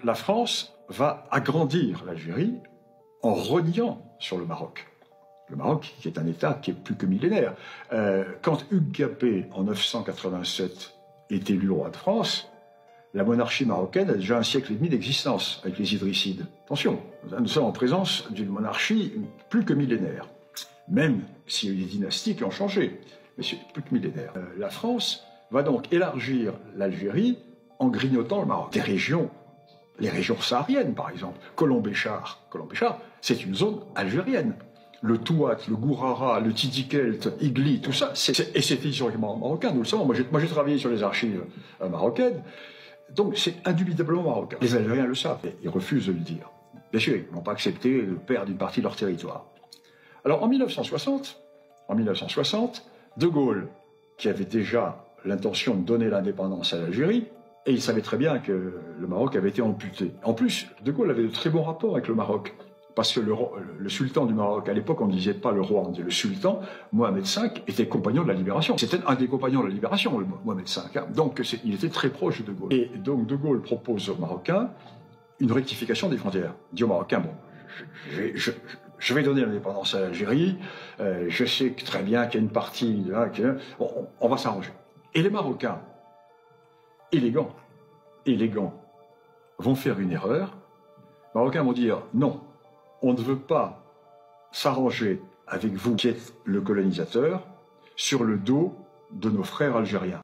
la France va agrandir l'Algérie en reniant sur le Maroc. Le Maroc, qui est un État qui est plus que millénaire. Quand Hugues Capet, en 987, est élu roi de France, la monarchie marocaine a déjà un siècle et demi d'existence avec les Idrissides. Attention, nous sommes en présence d'une monarchie plus que millénaire. Même s'il y a eu des dynasties qui ont changé, mais c'est plus que millénaire. La France va donc élargir l'Algérie en grignotant le Maroc. Des régions, les régions sahariennes par exemple, Colombéchar, c'est une zone algérienne. Le Touat, le Gourara, le Tidikelt, Igli, tout ça, et c'était historiquement marocain, nous le savons. Moi j'ai travaillé sur les archives marocaines, donc c'est indubitablement marocain. Les Algériens le savent, et ils refusent de le dire. Bien sûr, ils n'ont pas accepté de perdre une partie de leur territoire. Alors en 1960, De Gaulle, qui avait déjà l'intention de donner l'indépendance à l'Algérie, et il savait très bien que le Maroc avait été amputé. En plus, De Gaulle avait de très bons rapports avec le Maroc, parce que le sultan du Maroc, à l'époque on ne disait pas le roi, on disait le sultan, Mohamed V, était compagnon de la libération. C'était un des compagnons de la libération, le Mohamed V. Hein. Donc il était très proche de Gaulle. Et donc De Gaulle propose aux Marocains une rectification des frontières. Il dit aux Marocains, bon, je vais donner l'indépendance à l'Algérie, je sais très bien qu'il y a une partie, bon, on va s'arranger. Et les Marocains, élégants, vont faire une erreur. Les Marocains vont dire, non, on ne veut pas s'arranger avec vous qui êtes le colonisateur sur le dos de nos frères algériens.